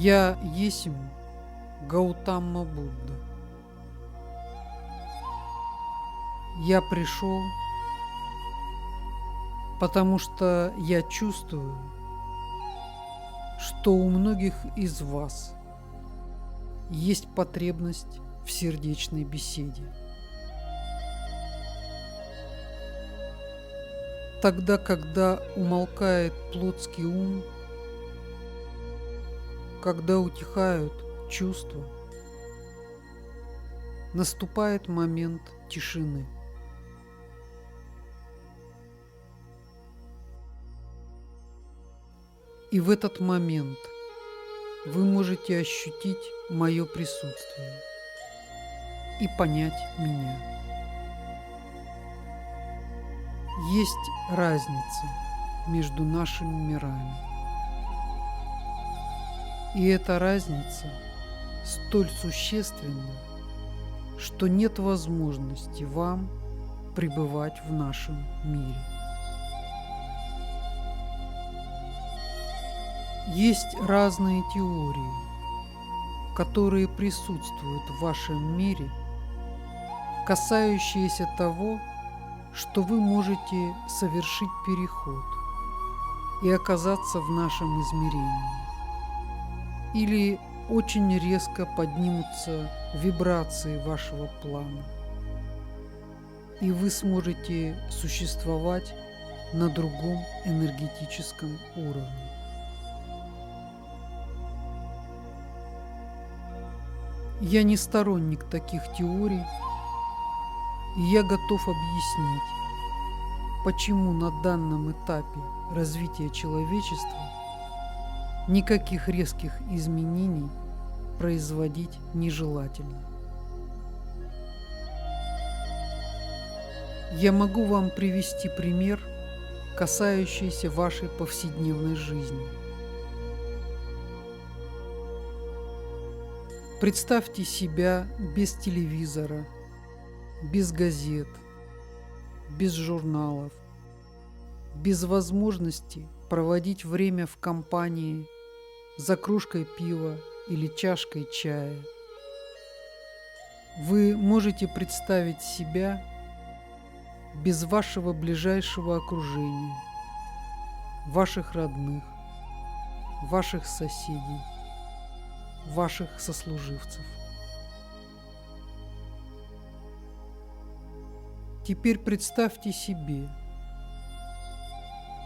Я есмь Гаутама Будда. Я пришел, потому что я чувствую, что у многих из вас есть потребность в сердечной беседе. Тогда, когда умолкает плотский ум, когда утихают чувства, наступает момент тишины. И в этот момент вы можете ощутить мое присутствие и понять меня. Есть разница между нашими мирами. И эта разница столь существенна, что нет возможности вам пребывать в нашем мире. Есть разные теории, которые присутствуют в вашем мире, касающиеся того, что вы можете совершить переход и оказаться в нашем измерении. Или очень резко поднимутся вибрации вашего плана, и вы сможете существовать на другом энергетическом уровне. Я не сторонник таких теорий, и я готов объяснить, почему на данном этапе развития человечества никаких резких изменений производить нежелательно. Я могу вам привести пример, касающийся вашей повседневной жизни. Представьте себя без телевизора, без газет, без журналов, без возможности проводить время в компании за кружкой пива или чашкой чая. Вы можете представить себя без вашего ближайшего окружения, ваших родных, ваших соседей, ваших сослуживцев. Теперь представьте себе,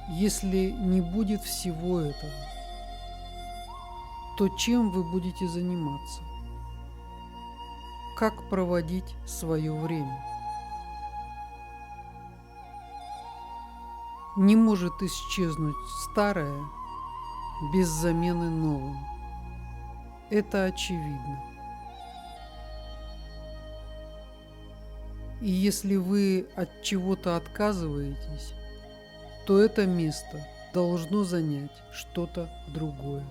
если не будет всего этого, то чем вы будете заниматься? Как проводить свое время? Не может исчезнуть старое без замены новым. Это очевидно. И если вы от чего-то отказываетесь, то это место должно занять что-то другое.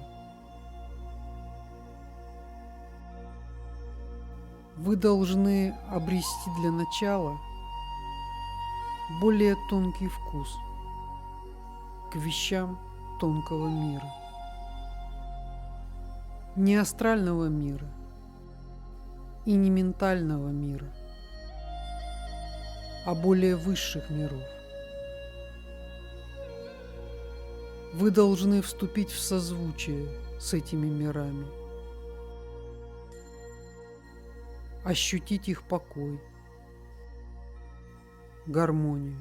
Вы должны обрести для начала более тонкий вкус к вещам тонкого мира. Не астрального мира и не ментального мира, а более высших миров. Вы должны вступить в созвучие с этими мирами, ощутить их покой, гармонию.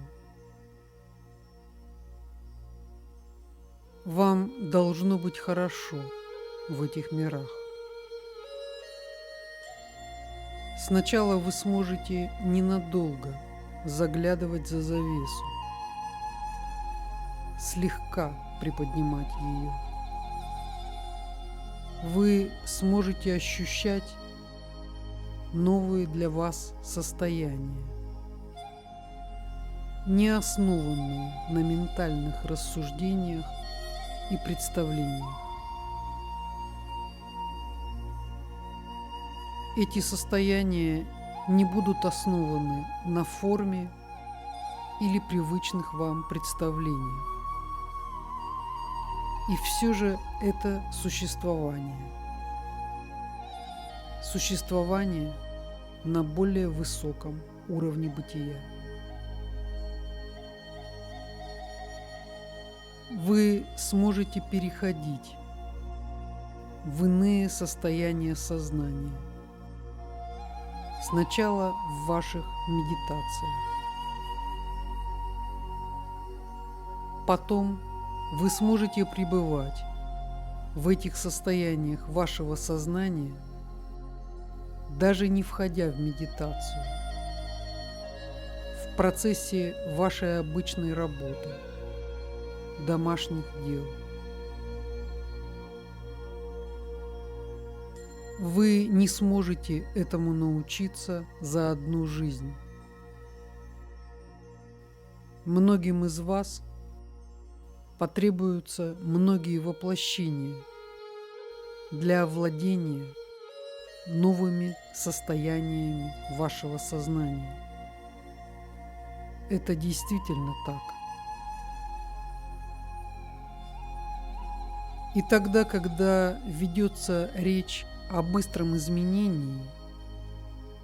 Вам должно быть хорошо в этих мирах. Сначала вы сможете ненадолго заглядывать за завесу, слегка приподнимать ее. Вы сможете ощущать новые для вас состояния, не основанные на ментальных рассуждениях и представлениях. Эти состояния не будут основаны на форме или привычных вам представлениях. И все же это существование. Существование на более высоком уровне бытия. Вы сможете переходить в иные состояния сознания. Сначала в ваших медитациях. Потом вы сможете пребывать в этих состояниях вашего сознания, даже не входя в медитацию, в процессе вашей обычной работы, домашних дел. Вы не сможете этому научиться за одну жизнь. Многим из вас потребуются многие воплощения для овладения новыми состояниями вашего сознания. Это действительно так. И тогда, когда ведется речь о быстром изменении,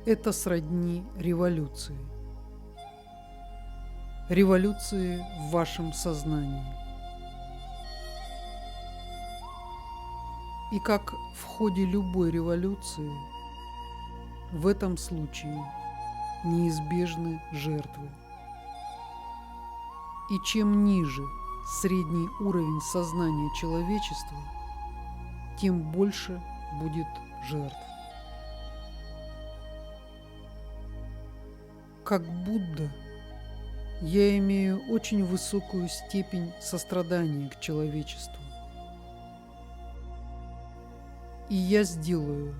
это сродни революции. Революции в вашем сознании. И как в ходе любой революции, в этом случае неизбежны жертвы. И чем ниже средний уровень сознания человечества, тем больше будет жертв. Как Будда, я имею очень высокую степень сострадания к человечеству. И я сделаю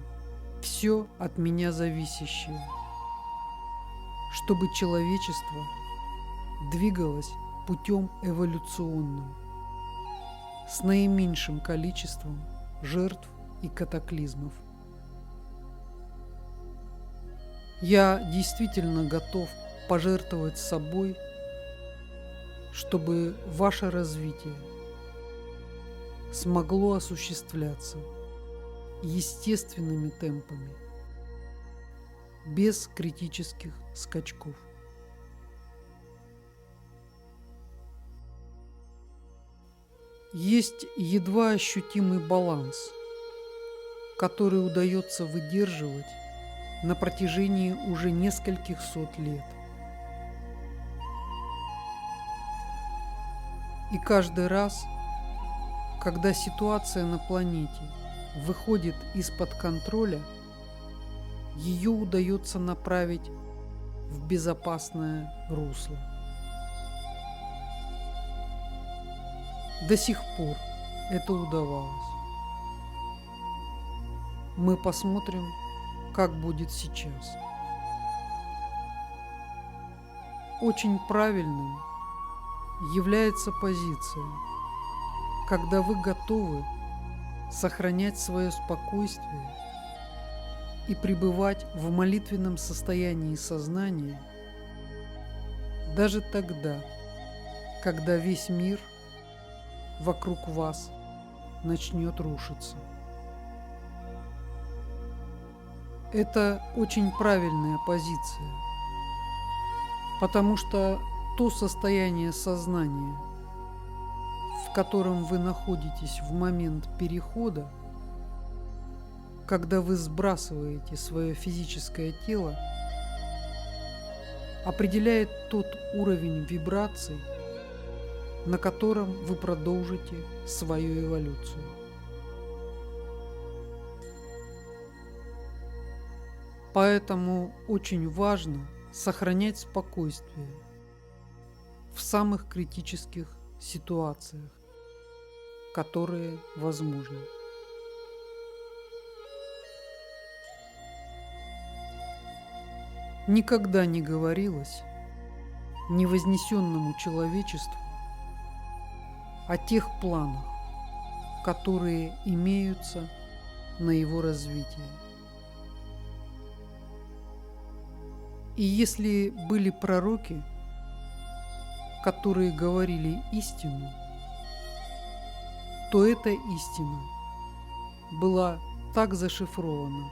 все от меня зависящее, чтобы человечество двигалось путем эволюционным, с наименьшим количеством жертв и катаклизмов. Я действительно готов пожертвовать собой, чтобы ваше развитие смогло осуществляться естественными темпами, без критических скачков. Есть едва ощутимый баланс, который удается выдерживать на протяжении уже нескольких сот лет. И каждый раз, когда ситуация на планете выходит из-под контроля, ее удается направить в безопасное русло. До сих пор это удавалось. Мы посмотрим, как будет сейчас. Очень правильным является позиция, когда вы готовы сохранять свое спокойствие и пребывать в молитвенном состоянии сознания даже тогда, когда весь мир вокруг вас начнет рушиться. Это очень правильная позиция, потому что то состояние сознания, в котором вы находитесь в момент перехода, когда вы сбрасываете свое физическое тело, определяет тот уровень вибраций, на котором вы продолжите свою эволюцию. Поэтому очень важно сохранять спокойствие в самых критических ситуациях, которые возможны. Никогда не говорилось невознесенному человечеству о тех планах, которые имеются на его развитие. И если были пророки, которые говорили истину, то эта истина была так зашифрована,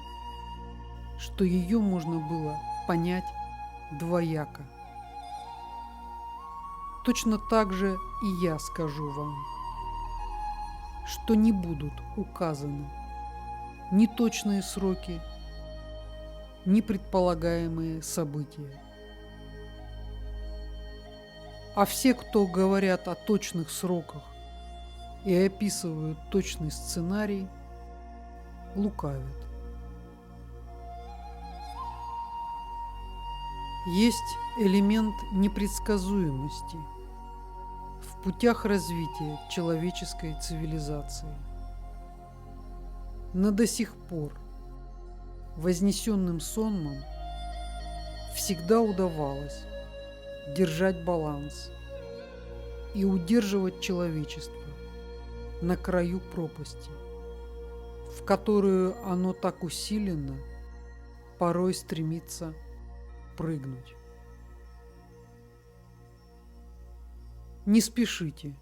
что ее можно было понять двояко. Точно так же и я скажу вам, что не будут указаны ни точные сроки, ни предполагаемые события. А все, кто говорят о точных сроках и описывают точный сценарий, лукавят. Есть элемент непредсказуемости в путях развития человеческой цивилизации. Но до сих пор вознесенным сонмам всегда удавалось держать баланс и удерживать человечество на краю пропасти, в которую оно так усиленно порой стремится прыгнуть. Не спешите.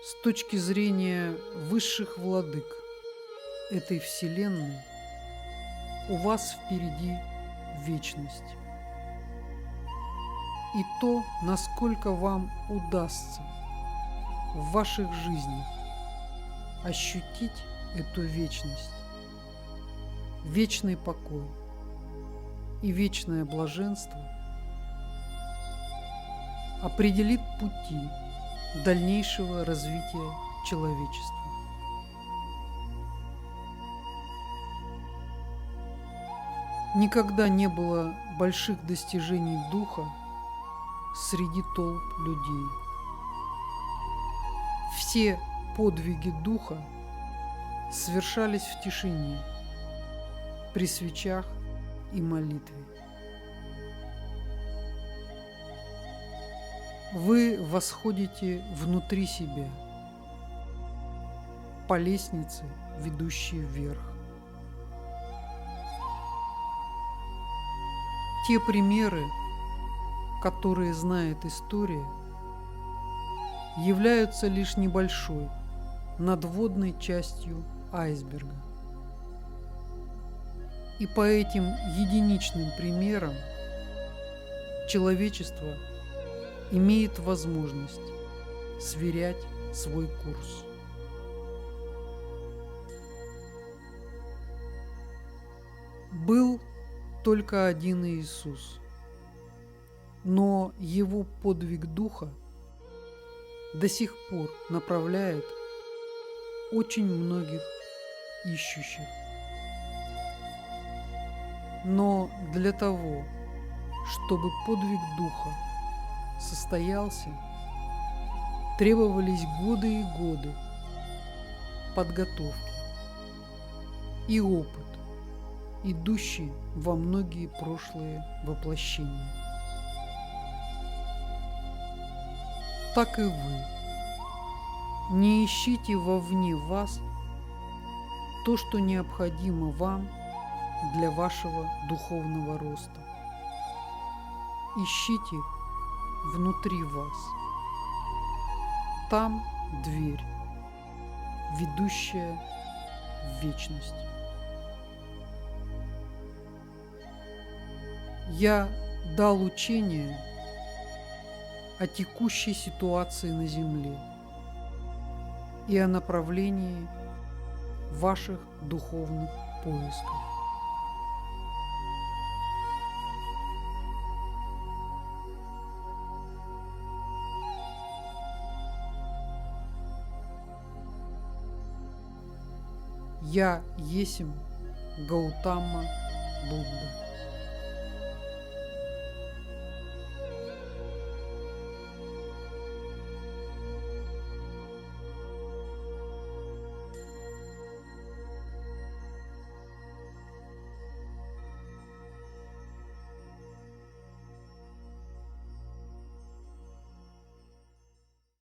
С точки зрения высших владык этой вселенной у вас впереди вечность. И то, насколько вам удастся в ваших жизнях ощутить эту вечность, вечный покой и вечное блаженство, определит пути дальнейшего развития человечества. Никогда не было больших достижений духа среди толп людей. Все подвиги духа совершались в тишине, при свечах и молитве. Вы восходите внутри себя, по лестнице, ведущей вверх. Те примеры, которые знает история, являются лишь небольшой, надводной частью айсберга. И по этим единичным примерам человечество имеет возможность сверять свой курс. Был только один Иисус, но его подвиг духа до сих пор направляет очень многих ищущих. Но для того, чтобы подвиг духа состоялся, требовались годы и годы подготовки и опыт, идущий во многие прошлые воплощения. Так и вы. Не ищите вовне вас то, что необходимо вам для вашего духовного роста. Ищите внутри вас. Там дверь, ведущая в вечность. Я дал учение о текущей ситуации на Земле и о направлении ваших духовных поисков. Я есмь Гаутама Будда.